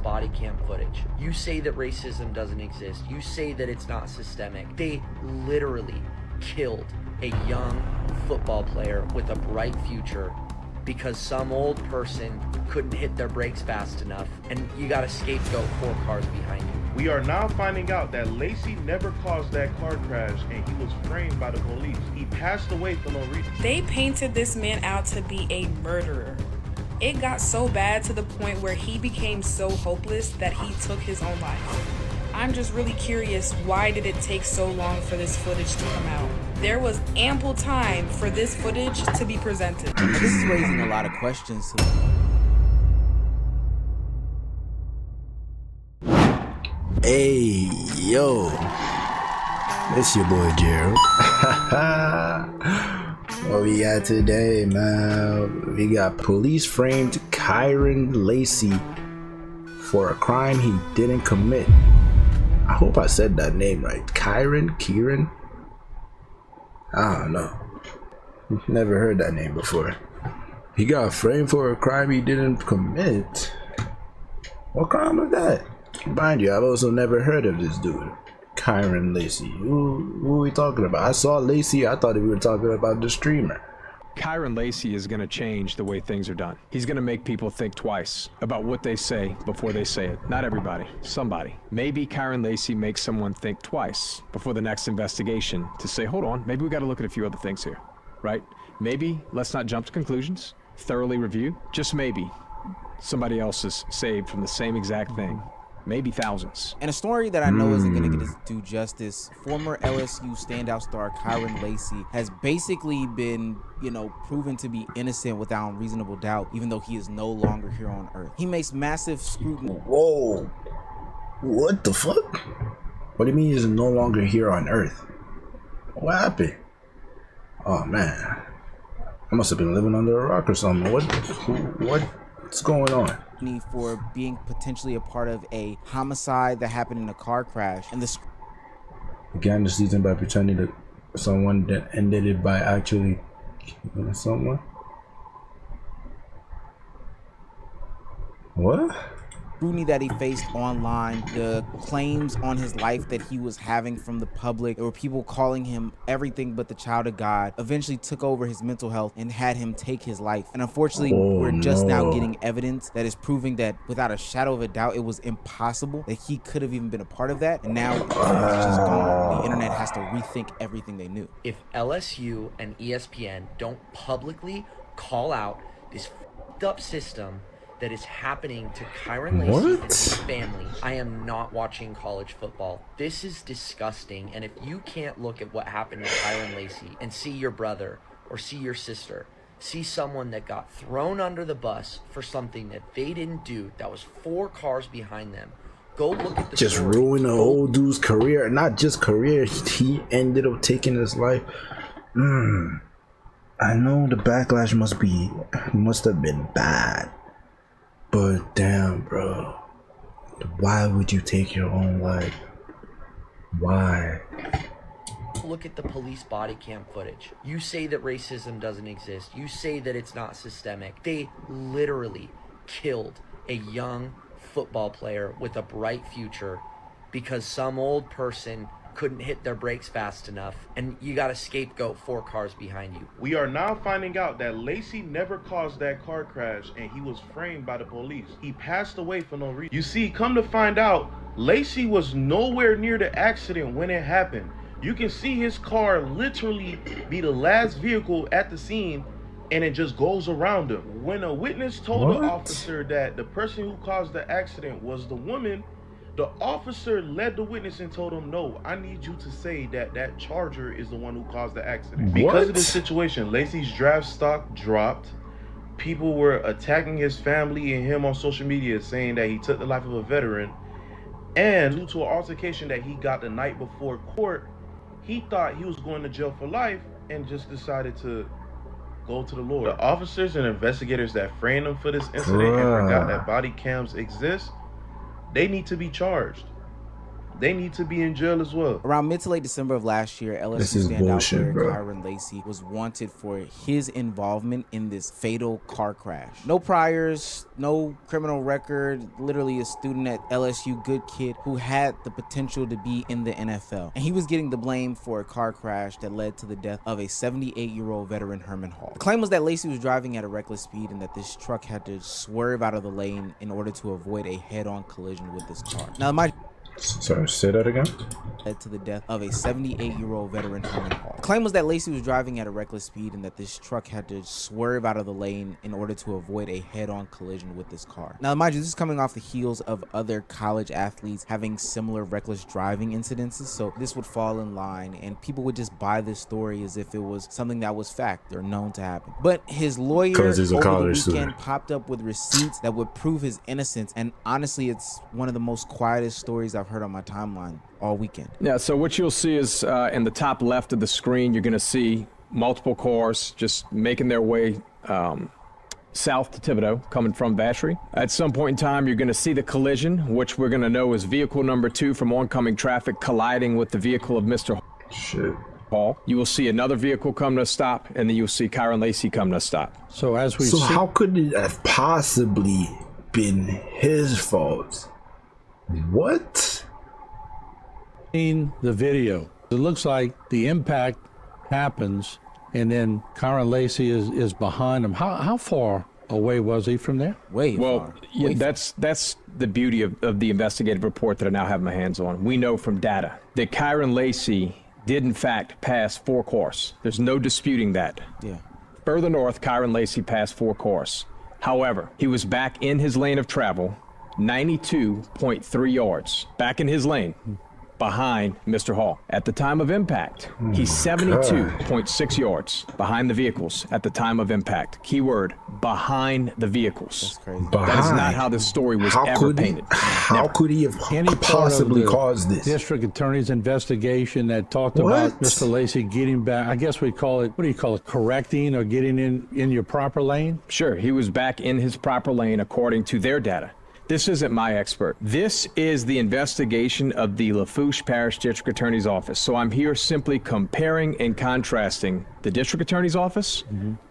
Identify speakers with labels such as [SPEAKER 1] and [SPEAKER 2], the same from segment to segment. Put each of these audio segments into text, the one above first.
[SPEAKER 1] body cam footage. You say that racism doesn't exist. You say that it's not systemic. They literally killed a young football player with a bright future because some old person couldn't hit their brakes fast enough, and you got a scapegoat 4 cars behind you.
[SPEAKER 2] We are now finding out that Lacy never caused that car crash and he was framed by the police. He passed away for no reason.
[SPEAKER 3] They painted this man out to be a murderer. It got so bad to the point where he became so hopeless that he took his own life. I'm just really curious, why did it take so long for this footage to come out? There was ample time for this footage to be presented.
[SPEAKER 4] This is raising a lot of questions to me.
[SPEAKER 5] Hey, yo. It's your boy Gerald. What we got today, man? We got police framed Kyren Lacy for a crime he didn't commit. I hope I said that name right. Kyren? I don't know. Never heard that name before. He got framed for a crime he didn't commit. What crime was that? Mind you, I've also never heard of this dude, Kyren Lacy. Who are we talking about? I saw Lacy, I thought we were talking about the streamer.
[SPEAKER 6] Kyren Lacy is going to change the way things are done. He's going to make people think twice about what they say before they say it. Not everybody, somebody. Maybe Kyren Lacy makes someone think twice before the next investigation to say, hold on, maybe we got to look at a few other things here, right? Maybe let's not jump to conclusions, thoroughly review. Just maybe somebody else is saved from the same exact thing. Maybe thousands.
[SPEAKER 4] And a story that I know isn't going to get its due justice, former LSU standout star Kyren Lacy has basically been, proven to be innocent without reasonable doubt, even though he is no longer here on Earth. He makes massive scrutiny.
[SPEAKER 5] Whoa. What the fuck? What do you mean he's no longer here on Earth? What happened? Oh, man. I must have been living under a rock or something. What's going on?
[SPEAKER 4] For being potentially a part of a homicide that happened in a car crash, and the
[SPEAKER 5] began the season by pretending to someone, that ended it by actually killing someone. What?
[SPEAKER 4] scrutiny that he faced online, the claims on his life that he was having from the public. There were people calling him everything but the child of God, eventually took over his mental health and had him take his life. And unfortunately, we're just now getting evidence that is proving that without a shadow of a doubt, it was impossible that he could have even been a part of that. And now it's just gone. The internet has to rethink everything they knew.
[SPEAKER 1] If LSU and ESPN don't publicly call out this f***ed up system that is happening to Kyren Lacy and his family, I am not watching college football. This is disgusting. And if you can't look at what happened to Kyren Lacy and see your brother or see your sister, see someone that got thrown under the bus for something that they didn't do, that was 4 cars behind them, go look at the
[SPEAKER 5] just
[SPEAKER 1] story.
[SPEAKER 5] ruin a whole dude's career. Not just career, he ended up taking his life. I know the backlash must have been bad, but damn, bro, why would you take your own life? Why?
[SPEAKER 1] Look at the police body cam footage. You say that racism doesn't exist. You say that it's not systemic. They literally killed a young football player with a bright future because some old person couldn't hit their brakes fast enough, and you got a scapegoat 4 cars behind you.
[SPEAKER 2] We are now finding out that Lacy never caused that car crash and he was framed by the police. He passed away for no reason. You see, come to find out, Lacy was nowhere near the accident when it happened. You can see his car literally be the last vehicle at the scene, and it just goes around him. When a witness told the officer that the person who caused the accident was the woman, the officer led the witness and told him, no, I need you to say that that Charger is the one who caused the accident. Because of this situation, Lacy's draft stock dropped. People were attacking his family and him on social media, saying that he took the life of a veteran. And due to an altercation that he got the night before court, he thought he was going to jail for life and just decided to go to the Lord. The officers and investigators that framed him for this incident and forgot that body cams exist, they need to be charged. they need to be in jail as well.
[SPEAKER 4] Around mid to late December of last year,
[SPEAKER 5] This
[SPEAKER 4] LSU
[SPEAKER 5] is
[SPEAKER 4] standout
[SPEAKER 5] bullshit,
[SPEAKER 4] player
[SPEAKER 5] bro.
[SPEAKER 4] Kyren Lacy was wanted for his involvement in this fatal car crash. No priors, no criminal record, literally a student at LSU, good kid who had the potential to be in the NFL. And he was getting the blame for a car crash that led to the death of a 78-year-old veteran, Herman Hall. The claim was that Lacy was driving at a reckless speed and that this truck had to swerve out of the lane in order to avoid a head-on collision with this car. Now,
[SPEAKER 5] Sorry, say that again.
[SPEAKER 4] led to the death of a 78-year-old veteran, Herman Hall. The claim was that Lacy was driving at a reckless speed and that this truck had to swerve out of the lane in order to avoid a head-on collision with this car. Now, mind you, this is coming off the heels of other college athletes having similar reckless driving incidences, so this would fall in line, and people would just buy this story as if it was something that was fact or known to happen. But his lawyer
[SPEAKER 5] 'Cause he's a
[SPEAKER 4] over the
[SPEAKER 5] college
[SPEAKER 4] weekend
[SPEAKER 5] student.
[SPEAKER 4] popped up with receipts that would prove his innocence, and honestly, it's one of the most quietest stories I've heard on my timeline all weekend.
[SPEAKER 6] Yeah, so what you'll see is in the top left of the screen, you're going to see multiple cars just making their way south to Thibodaux, coming from Vacherie. At some point in time, you're going to see the collision, which we're going to know is vehicle number 2 from oncoming traffic colliding with the vehicle of Mr.
[SPEAKER 5] Shit.
[SPEAKER 6] Hall. You will see another vehicle come to a stop, and then you'll see Kyren Lacy come to a stop.
[SPEAKER 7] So as we
[SPEAKER 5] So
[SPEAKER 7] see,
[SPEAKER 5] how could it have possibly been his fault? What?
[SPEAKER 7] seen the video, it looks like the impact happens, and then Kyren Lacy is behind him. How far away was he from there?
[SPEAKER 4] Way
[SPEAKER 6] Well,
[SPEAKER 4] far.
[SPEAKER 6] yeah,
[SPEAKER 4] Way
[SPEAKER 6] that's the beauty of the investigative report that I now have my hands on. We know from data that Kyren Lacy did in fact pass 4 cars. There's no disputing that.
[SPEAKER 4] Yeah.
[SPEAKER 6] Further north, Kyren Lacy passed 4 cars. However, he was back in his lane of travel, 92.3 yards, back in his lane, behind Mr. Hall. At the time of impact, he's 72.6 yards behind the vehicles at the time of impact. Keyword, behind the vehicles.
[SPEAKER 4] That's crazy.
[SPEAKER 6] That is not
[SPEAKER 5] Behind.
[SPEAKER 6] how this story was
[SPEAKER 5] How
[SPEAKER 6] ever
[SPEAKER 5] could he?
[SPEAKER 6] painted.
[SPEAKER 5] How
[SPEAKER 6] Never.
[SPEAKER 5] could he have
[SPEAKER 7] Any part
[SPEAKER 5] possibly
[SPEAKER 7] of the
[SPEAKER 5] caused this?
[SPEAKER 7] district attorney's investigation that talked
[SPEAKER 5] What?
[SPEAKER 7] about Mr. Lacy getting back, I guess we call it, what do you call it, correcting or getting in your proper lane?
[SPEAKER 6] Sure, he was back in his proper lane according to their data. This isn't my expert. This is the investigation of the Lafourche Parish District Attorney's Office. So I'm here simply comparing and contrasting the District Attorney's Office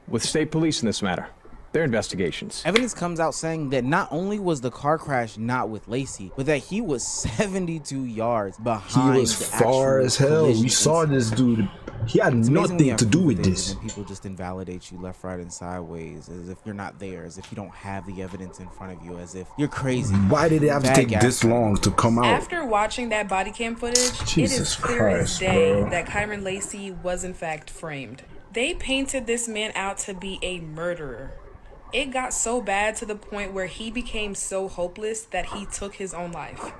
[SPEAKER 6] with state police in this matter. Their investigations.
[SPEAKER 4] Evidence comes out saying that not only was the car crash not with Lacy, but that he was 72 yards
[SPEAKER 5] He
[SPEAKER 4] behind
[SPEAKER 5] was
[SPEAKER 4] the
[SPEAKER 5] far
[SPEAKER 4] actual
[SPEAKER 5] as hell.
[SPEAKER 4] collision
[SPEAKER 5] We saw
[SPEAKER 4] incident.
[SPEAKER 5] this dude. He had
[SPEAKER 4] It's amazing when you
[SPEAKER 5] nothing
[SPEAKER 4] have
[SPEAKER 5] to do
[SPEAKER 4] proof
[SPEAKER 5] with
[SPEAKER 4] things
[SPEAKER 5] this.
[SPEAKER 4] and people just invalidate you left, right, and sideways, as if you're not there, as if you don't have the evidence in front of you, as if you're crazy.
[SPEAKER 5] Why did it have to
[SPEAKER 4] Bad
[SPEAKER 5] take
[SPEAKER 4] guy.
[SPEAKER 5] this long to come out?
[SPEAKER 3] After watching that body cam footage, it is
[SPEAKER 5] Jesus
[SPEAKER 3] clear as
[SPEAKER 5] Christ,
[SPEAKER 3] day
[SPEAKER 5] bro.
[SPEAKER 3] that Kyren Lacy was in fact framed. They painted this man out to be a murderer. It got so bad to the point where he became so hopeless that he took his own life.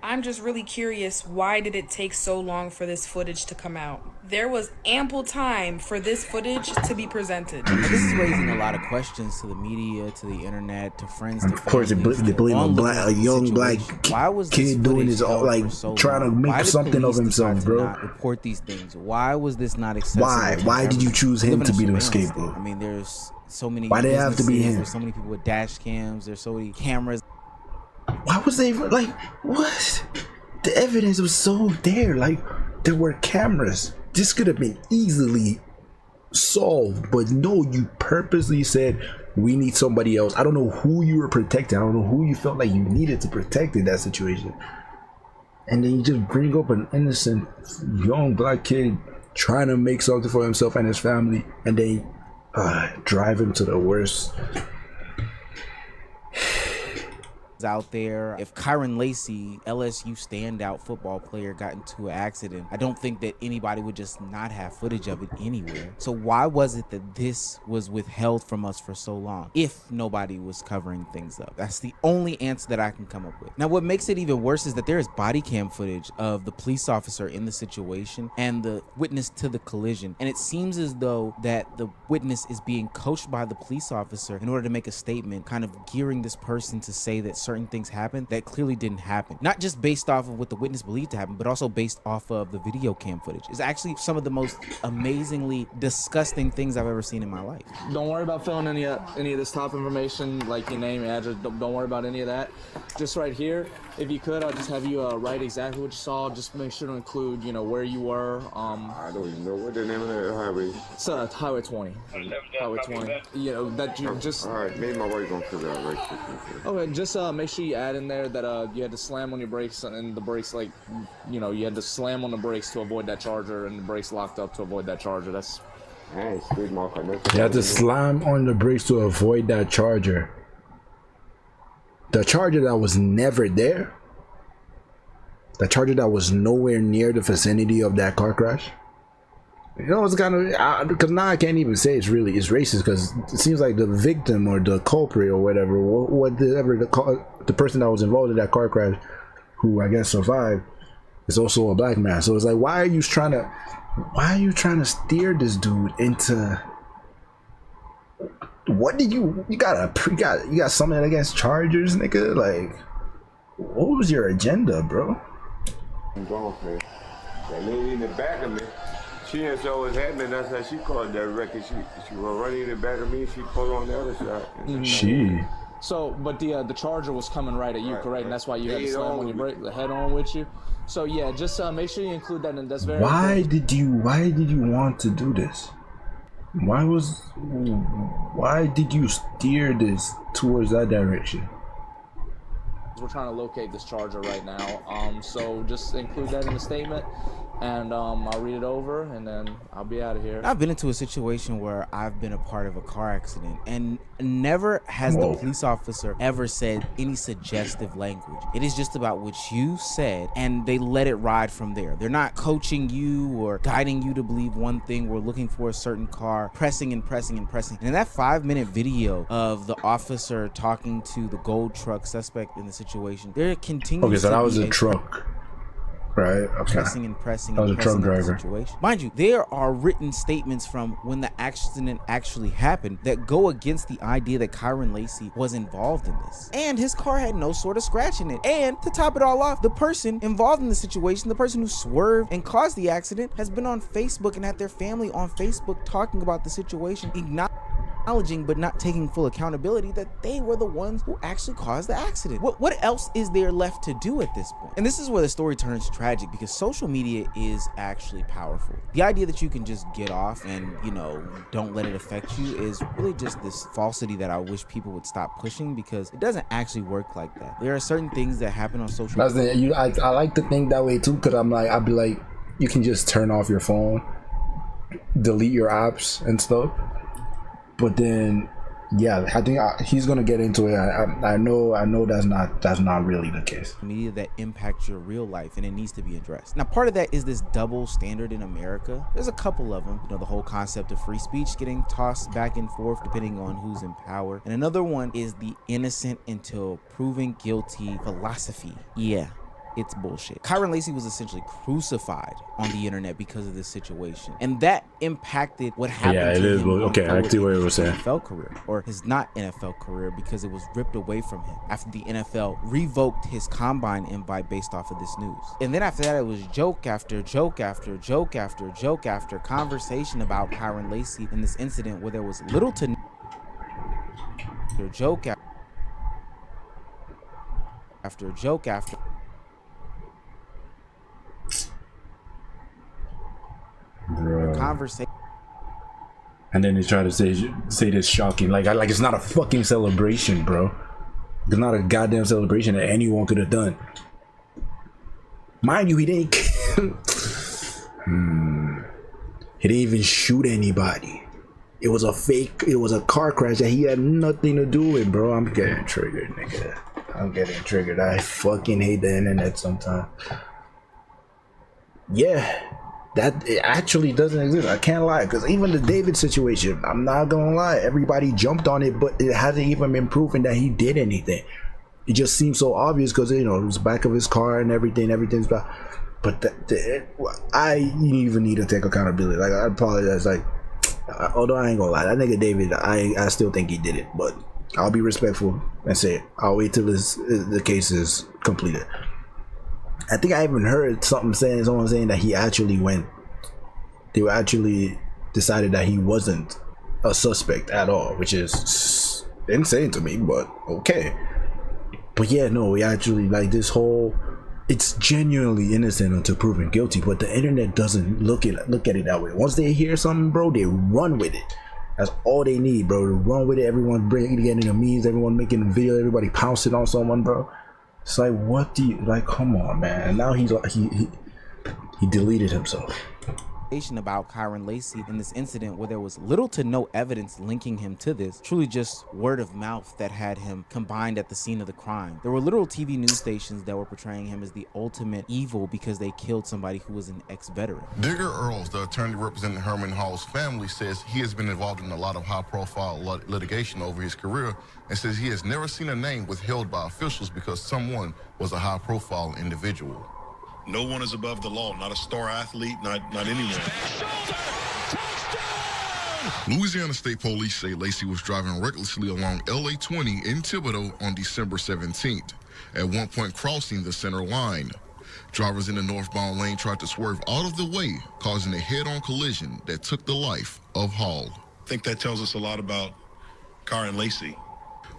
[SPEAKER 3] I'm just really curious, why did it take so long for this footage to come out? There was ample time for this footage to be presented.
[SPEAKER 4] Now, this is raising a lot of questions to the media, to the internet, to friends, to
[SPEAKER 5] Of course, they
[SPEAKER 4] families,
[SPEAKER 5] they
[SPEAKER 4] to
[SPEAKER 5] blame
[SPEAKER 4] onlookers
[SPEAKER 5] a
[SPEAKER 4] of the
[SPEAKER 5] young black
[SPEAKER 4] situation. Why was this
[SPEAKER 5] kid doing
[SPEAKER 4] footage
[SPEAKER 5] his all
[SPEAKER 4] held
[SPEAKER 5] like
[SPEAKER 4] for so
[SPEAKER 5] trying to
[SPEAKER 4] long?
[SPEAKER 5] make
[SPEAKER 4] Why did
[SPEAKER 5] something of
[SPEAKER 4] police
[SPEAKER 5] himself,
[SPEAKER 4] decide to
[SPEAKER 5] bro.
[SPEAKER 4] not report these things. Why was this not accessible?
[SPEAKER 5] Why?
[SPEAKER 4] to
[SPEAKER 5] Why did you
[SPEAKER 4] everyone?
[SPEAKER 5] choose
[SPEAKER 4] We
[SPEAKER 5] him
[SPEAKER 4] live in
[SPEAKER 5] to
[SPEAKER 4] a
[SPEAKER 5] be the
[SPEAKER 4] surveillance
[SPEAKER 5] scapegoat?
[SPEAKER 4] state. I mean, there's so many.
[SPEAKER 5] Why did it have to be
[SPEAKER 4] businesses,
[SPEAKER 5] him?
[SPEAKER 4] There's so many people with dash cams. There's so many cameras.
[SPEAKER 5] Why was they like what? The evidence was so there. Like there were cameras. This could have been easily solved, but no, you purposely said we need somebody else. I don't know who you were protecting. I don't know who you felt like you needed to protect in that situation. And then you just bring up an innocent young black kid trying to make something for himself and his family, and they drive him to the worst.
[SPEAKER 4] Out there. If Kyren Lacy, LSU standout football player, got into an accident, I don't think that anybody would just not have footage of it anywhere. So why was it that this was withheld from us for so long if nobody was covering things up? That's the only answer that I can come up with. Now, what makes it even worse is that there is body cam footage of the police officer in the situation and the witness to the collision, and it seems as though that the witness is being coached by the police officer in order to make a statement, kind of gearing this person to say that certain certain things happened that clearly didn't happen. Not just based off of what the witness believed to happen, but also based off of the video cam footage. It's actually some of the most amazingly disgusting things I've ever seen in my life.
[SPEAKER 8] Don't worry about filling any of this top information, like your name, address. Don't worry about any of that. Just right here, if you could, I'll just have you write exactly what you saw. Just make sure to include, where you were.
[SPEAKER 9] I don't even know what the name of that highway.
[SPEAKER 8] It's Highway 20. Highway 20. That you just.
[SPEAKER 9] All right, maybe my wife gonna figure out right quick.
[SPEAKER 8] Okay, just make sure you add in there that you had to slam on your brakes, and the brakes, you had to slam on the brakes to avoid that charger, and the brakes locked up to avoid that charger. That's.
[SPEAKER 9] Hey, speed mark.
[SPEAKER 5] You had to slam on the brakes to avoid that charger. The charger that was never there. The charger that was nowhere near the vicinity of that car crash. It's kind of, because now I can't even say it's racist, because it seems like the victim or the culprit or whatever, the person that was involved in that car crash, who I guess survived, is also a black man. So it's like, why are you trying to steer this dude into? What did you got something against Chargers, nigga? Like, what was your agenda, bro?
[SPEAKER 9] I'm gone, man. That lady in the back of me, she didn't show what's happening. That's how she called that record. She was running in the back of me. She pulled on the other side.
[SPEAKER 5] She.
[SPEAKER 8] So, but the charger was coming right at you, correct? And that's why you had to slam on your brake, the head on with you. So yeah, just make sure you include that, and that's very.
[SPEAKER 5] Why did you want to do this? Why did you steer this towards that direction?
[SPEAKER 8] We're trying to locate this charger right now. So just include that in the statement, and I'll read it over, and then I'll be out of here.
[SPEAKER 4] I've been into a situation where I've been a part of a car accident, and never has the police officer ever said any suggestive language. It is just about what you said, and they let it ride from there. They're not coaching you or guiding you to believe one thing. We're looking for a certain car, pressing and pressing and pressing. And in that 5-minute video of the officer talking to the gold truck suspect in the situation, there continues
[SPEAKER 5] Okay, so
[SPEAKER 4] to
[SPEAKER 5] that was
[SPEAKER 4] be
[SPEAKER 5] a truck. Right, okay.
[SPEAKER 4] Pressing and pressing
[SPEAKER 5] that was
[SPEAKER 4] and
[SPEAKER 5] a truck
[SPEAKER 4] pressing
[SPEAKER 5] driver.
[SPEAKER 4] the situation. Mind you, there are written statements from when the accident actually happened that go against the idea that Kyren Lacy was involved in this. And his car had no sort of scratch in it. And to top it all off, the person involved in the situation, the person who swerved and caused the accident, has been on Facebook and had their family on Facebook talking about the situation, acknowledging but not taking full accountability that they were the ones who actually caused the accident. What else is there left to do at this point? And this is where the story turns tragic, because social media is actually powerful. The idea that you can just get off and, don't let it affect you is really just this falsity that I wish people would stop pushing, because it doesn't actually work like that. There are certain things that happen on social media.
[SPEAKER 5] I like to think that way too, because I'd be like, you can just turn off your phone, delete your apps and stuff. But then, yeah, I think he's gonna get into it. I know that's not really the case.
[SPEAKER 4] Media that impacts your real life, and it needs to be addressed. Now, part of that is this double standard in America. There's a couple of them. The whole concept of free speech getting tossed back and forth depending on who's in power. And another one is the innocent until proven guilty philosophy. Yeah. It's bullshit. Kyren Lacy was essentially crucified on the internet because of this situation, and that impacted what happened.
[SPEAKER 5] Yeah, it is. Okay, I see what it was saying.
[SPEAKER 4] NFL career, or his not NFL career, because it was ripped away from him after the NFL revoked his combine invite based off of this news. And then after that, it was joke after joke after joke after joke after conversation about Kyren Lacy in this incident, where there was little to joke after joke after. Conversation,
[SPEAKER 5] and then they try to say this shocking, like it's not a fucking celebration, bro. It's not a goddamn celebration that anyone could have done. Mind you, he didn't. He didn't even shoot anybody. It was a fake. It was a car crash that he had nothing to do with, bro. I'm getting triggered, nigga. I'm getting triggered. I fucking hate the internet sometimes. Yeah. That it actually doesn't exist. I can't lie, because even the David situation, I'm not gonna lie, everybody jumped on it, but it hasn't even been proven that he did anything. It just seems so obvious because it was the back of his car and everything's back. But I even need to take accountability. I apologize. Although I ain't gonna lie, that nigga David, I still think he did it, but I'll be respectful and say it. I'll wait till the case is completed. I think I even heard someone saying that he actually went. They actually decided that he wasn't a suspect at all, which is insane to me, but okay. But yeah, no, we actually like this whole. It's genuinely innocent until proven guilty, but the internet doesn't look at it that way. Once they hear something, bro, they run with it. That's all they need, bro. To run with it. Everyone getting the memes. Everyone making a video. Everybody pouncing on someone, bro. It's like, what do you like? Come on, man. And now he's like, he deleted himself.
[SPEAKER 4] About Kyren Lacy in this incident, where there was little to no evidence linking him to this, truly just word of mouth that had him combined at the scene of the crime. There were literal TV news stations that were portraying him as the ultimate evil because they killed somebody who was an ex-veteran.
[SPEAKER 10] Digger Earls, the attorney representing Herman Hall's family, says he has been involved in a lot of high-profile litigation over his career, and says he has never seen a name withheld by officials because someone was a high-profile individual.
[SPEAKER 11] No one is above the law, not a star athlete, not anyone.
[SPEAKER 10] Louisiana State Police say Lacy was driving recklessly along LA 20 in Thibodaux on December 17th, at one point crossing the center line. Drivers in the northbound lane tried to swerve out of the way, causing a head-on collision that took the life of Hall.
[SPEAKER 11] I think that tells us a lot about Kyren Lacy.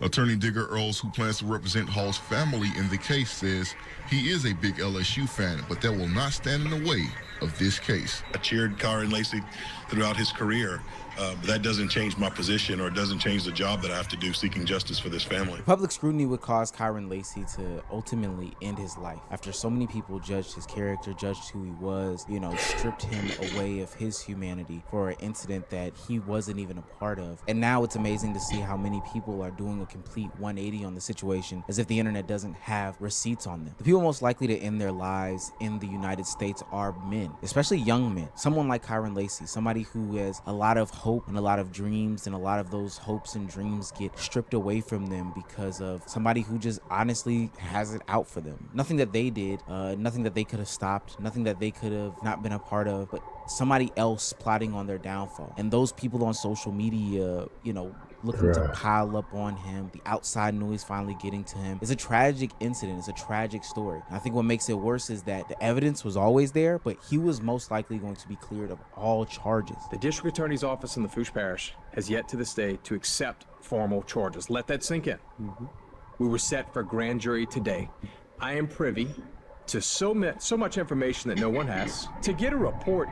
[SPEAKER 10] Attorney Digger Earls, who plans to represent Hall's family in the case, says he is a big LSU fan, but that will not stand in the way of this case.
[SPEAKER 11] I cheered Kyren Lacy throughout his career, but that doesn't change my position, or it doesn't change the job that I have to do seeking justice for this family.
[SPEAKER 4] Public scrutiny would cause Kyren Lacy to ultimately end his life after so many people judged his character, judged who he was, stripped him away of his humanity for an incident that he wasn't even a part of. And now it's amazing to see how many people are doing a complete 180 on the situation, as if the internet doesn't have receipts on them. The people most likely to end their lives in the United States are men, especially young men. Someone like Kyren Lacy, somebody who has a lot of hope and a lot of dreams, and a lot of those hopes and dreams get stripped away from them because of somebody who just honestly has it out for them. Nothing that they did, nothing that they could have stopped, nothing that they could have not been a part of, but somebody else plotting on their downfall. And those people on social media, looking to pile up on him, the outside noise finally getting to him. It's a tragic incident. It's a tragic story. And I think what makes it worse is that the evidence was always there, but he was most likely going to be cleared of all charges.
[SPEAKER 6] The district attorney's office in the Fouche Parish has yet to this day to accept formal charges. Let that sink in. We were set for grand jury today. I am privy to so much information that no one has. To get a report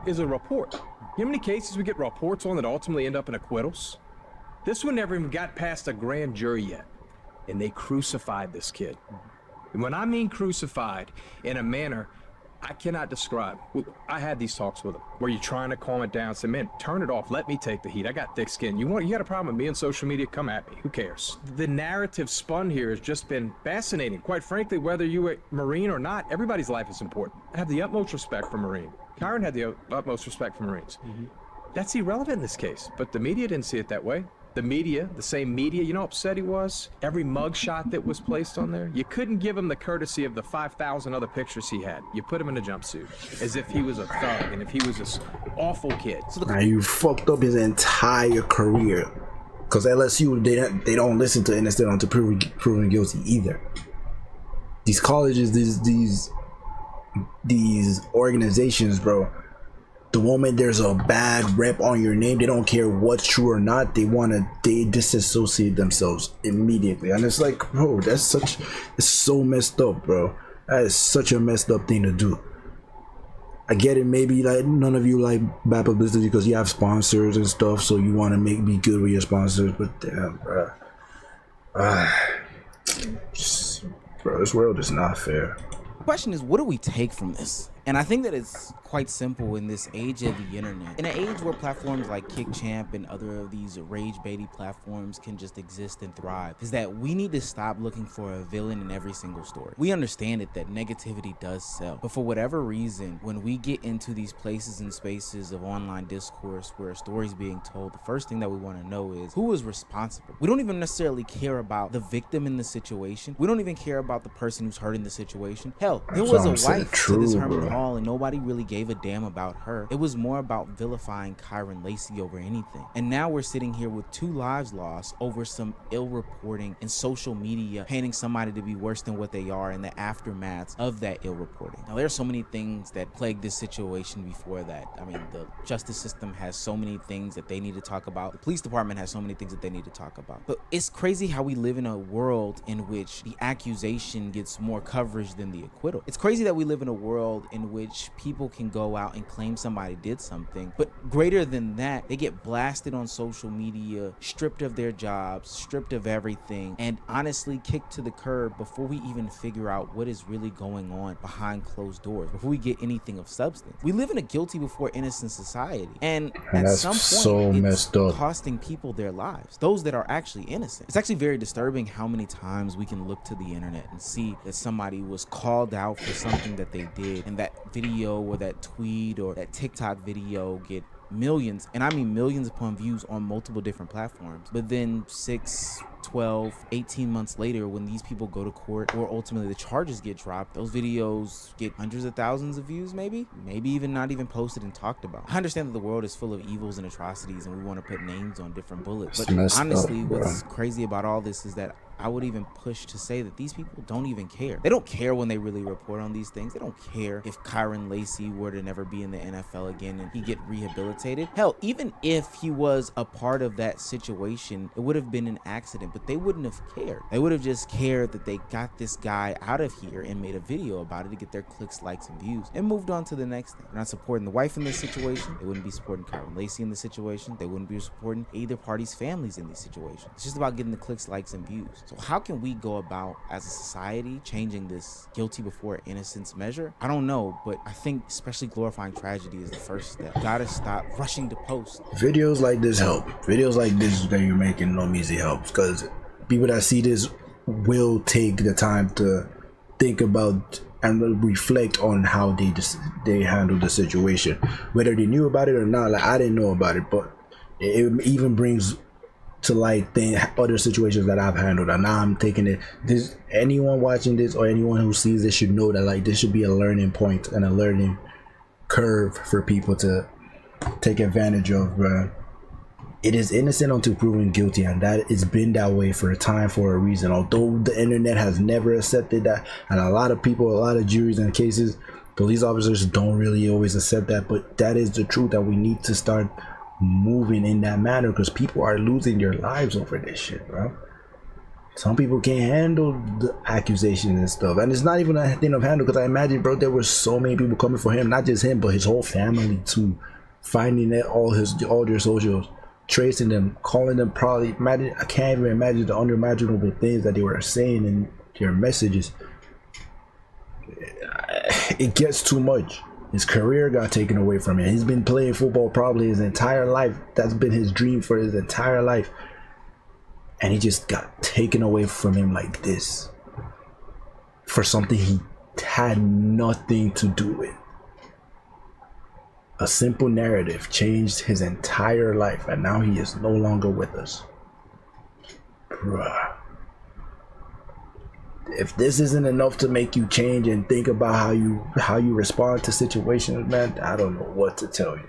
[SPEAKER 6] is a report. You know how many cases we get reports on that ultimately end up in acquittals? This one never even got past a grand jury yet, and they crucified this kid. And when I mean crucified, in a manner I cannot describe. I had these talks with him where you're trying to calm it down, say, man, turn it off, let me take the heat. I got thick skin. You got a problem with me on social media? Come at me. Who cares? The narrative spun here has just been fascinating. Quite frankly, whether you were Marine or not, everybody's life is important. I have the utmost respect for Marine. Kyren had the utmost respect for Marines. That's irrelevant in this case, but the media didn't see it that way. The media, the same media, you know how upset he was? Every mugshot that was placed on there, you couldn't give him the courtesy of the 5,000 other pictures he had. You put him in a jumpsuit, as if he was a thug and if he was this awful kid.
[SPEAKER 5] Now you fucked up his entire career, because LSU, they don't listen to innocent until proven guilty either. These colleges, these organizations, bro, the moment there's a bad rep on your name, they don't care what's true or not. They disassociate themselves immediately. And it's like, bro, it's so messed up, bro. That is such a messed up thing to do. I get it, maybe like none of you like bad publicity because you have sponsors and stuff, so you want to be good with your sponsors, but damn, bro. Bro, this world is not fair.
[SPEAKER 4] The question is, what do we take from this? And I think that it's quite simple in this age of the internet. In an age where platforms like KickChamp and other of these rage-baiting platforms can just exist and thrive, is that we need to stop looking for a villain in every single story. We understand it that negativity does sell, but for whatever reason, when we get into these places and spaces of online discourse where a story is being told, the first thing that we want to know is who is responsible. We don't even necessarily care about the victim in the situation. We don't even care about the person who's hurt in the situation. Hell, there was a wife to this Herman Hall small and nobody really gave a damn about her. It was more about vilifying Kyren Lacy over anything. And now we're sitting here with 2 lives lost over some ill reporting and social media painting somebody to be worse than what they are in the aftermath of that ill reporting. Now, there are so many things that plagued this situation before that. I mean, the justice system has so many things that they need to talk about. The police department has so many things that they need to talk about. But it's crazy how we live in a world in which the accusation gets more coverage than the acquittal. It's crazy that we live in a world in which people can go out and claim somebody did something, but greater than that, they get blasted on social media, stripped of their jobs, stripped of everything, and honestly kicked to the curb before we even figure out what is really going on behind closed doors, before we get anything of substance. We live in a guilty before innocent society, and at
[SPEAKER 5] that's
[SPEAKER 4] some point,
[SPEAKER 5] so
[SPEAKER 4] it's
[SPEAKER 5] messed up.
[SPEAKER 4] costing people their lives, those that are actually innocent. It's actually very disturbing how many times we can look to the internet and see that somebody was called out for something that they did, and that video or that tweet or that TikTok video get millions, and I mean millions upon views on multiple different platforms. But then 6, 12, 18 months later, when these people go to court or ultimately the charges get dropped, those videos get hundreds of thousands of views, maybe even not even posted and talked about. I understand that the world is full of evils and atrocities and we want to put names on different bullets, but honestly, what's crazy about all this is that I would even push to say that these people don't even care. They don't care when they really report on these things. They don't care if Kyren Lacy were to never be in the NFL again and he get rehabilitated. Hell, even if he was a part of that situation, it would have been an accident, but they wouldn't have cared. They would have just cared that they got this guy out of here and made a video about it to get their clicks, likes, and views and moved on to the next thing. They're not supporting the wife in this situation. They wouldn't be supporting Kyren Lacy in this situation. They wouldn't be supporting either party's families in these situations. It's just about getting the clicks, likes, and views. So how can we go about as a society changing this guilty before innocence measure? I don't know, but I think especially glorifying tragedy is the first step. Gotta stop rushing to post.
[SPEAKER 5] Videos like this help. Videos like this that you're making no easy helps, because people that see this will take the time to think about and reflect on how they handled the situation, whether they knew about it or not. Like, I didn't know about it, but it even brings to light other situations that I've handled, and now I'm taking it. This, anyone watching this or anyone who sees this should know that like this should be a learning point and a learning curve for people to take advantage of. It is innocent until proven guilty, and that it's been that way for a time for a reason. Although the internet has never accepted that, and a lot of people, a lot of juries and cases, police officers don't really always accept that, but that is the truth, that we need to start moving in that manner, because people are losing their lives over this shit, bro. Some people can't handle the accusations and stuff, and it's not even a thing of handle, because I imagine, bro, there were so many people coming for him, not just him but his whole family too, finding all their socials, tracing them, calling them. Probably imagine, I can't even imagine the unimaginable things that they were saying in their messages. It gets too much. His career got taken away from him. He's been playing football probably his entire life. That's been his dream for his entire life. And he just got taken away from him like this. For something he had nothing to do with. A simple narrative changed his entire life, and now he is no longer with us. Bruh. If this isn't enough to make you change and think about how you respond to situations, man, I don't know what to tell you.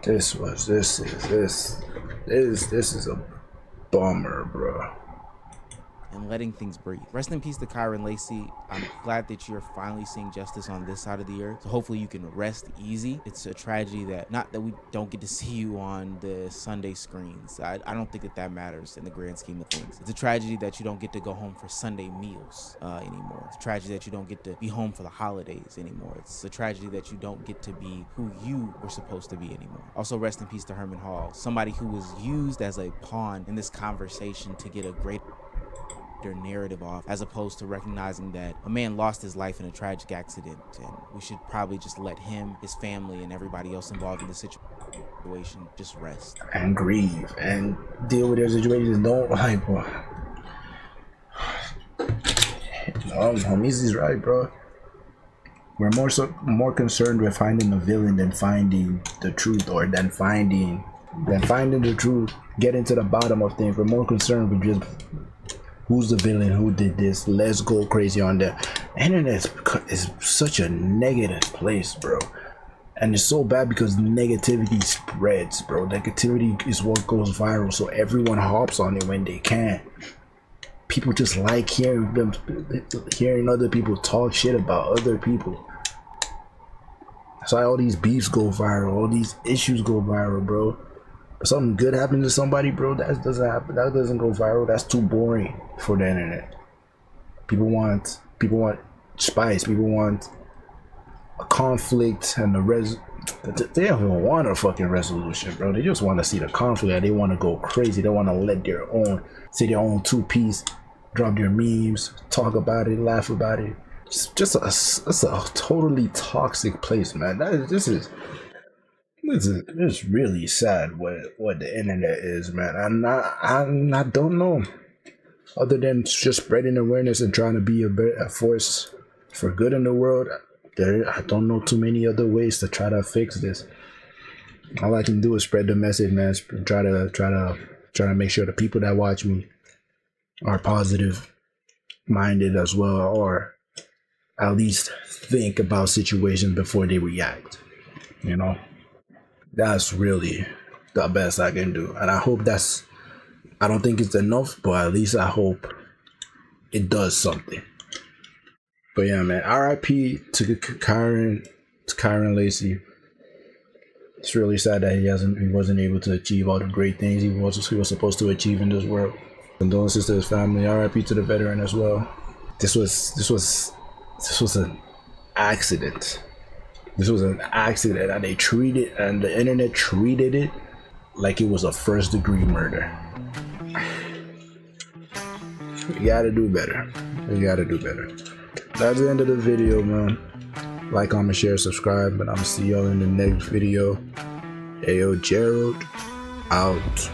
[SPEAKER 5] This is a bummer, bro.
[SPEAKER 4] And letting things breathe. Rest in peace to Kyren Lacy. I'm glad that you're finally seeing justice on this side of the earth. So hopefully you can rest easy. It's a tragedy that, not that we don't get to see you on the Sunday screens. I don't think that matters in the grand scheme of things. It's a tragedy that you don't get to go home for Sunday meals anymore. It's a tragedy that you don't get to be home for the holidays anymore. It's a tragedy that you don't get to be who you were supposed to be anymore. Also, rest in peace to Herman Hall, somebody who was used as a pawn in this conversation to get a great their narrative off, as opposed to recognizing that a man lost his life in a tragic accident, and we should probably just let him, his family, and everybody else involved in the situation just rest
[SPEAKER 5] and grieve and deal with their situations. Don't like, bro. Homies is right, bro. We're more concerned with finding the villain than finding the truth, or than finding the truth, getting to the bottom of things. We're more concerned with just Who's the villain? Who did this? Let's go crazy on that. Internet is such a negative place, bro. And it's so bad because negativity spreads, bro. Negativity is what goes viral, so everyone hops on it when they can. People just like hearing other people talk shit about other people. That's why all these beefs go viral, all these issues go viral, bro. If something good happens to somebody, bro, that doesn't happen. That doesn't go viral. That's too boring for the internet. People want spice. People want a conflict and they don't even want a fucking resolution, bro. They just want to see the conflict. They want to go crazy. They want to let say their own two-piece, drop their memes, talk about it, laugh about it. It's a totally toxic place, man. This is really sad what the internet is, man. I don't know. Other than just spreading awareness and trying to be a force for good in the world, I don't know too many other ways to try to fix this. All I can do is spread the message, man. Try to make sure the people that watch me are positive minded as well, or at least think about situations before they react. You know, that's really the best I can do, and I don't think it's enough, but at least I hope it does something. But yeah, man, RIP to Kyren Lacy. It's really sad that he wasn't able to achieve all the great things he was supposed to achieve in this world. Condolences to his family. RIP to the veteran as well. This was an accident. This was an accident, and the internet treated it like it was a first-degree murder. You gotta do better. That's the end of the video, man. Like, comment, share, subscribe, and I'm gonna see y'all in the next video. Ayo, Gerald, out.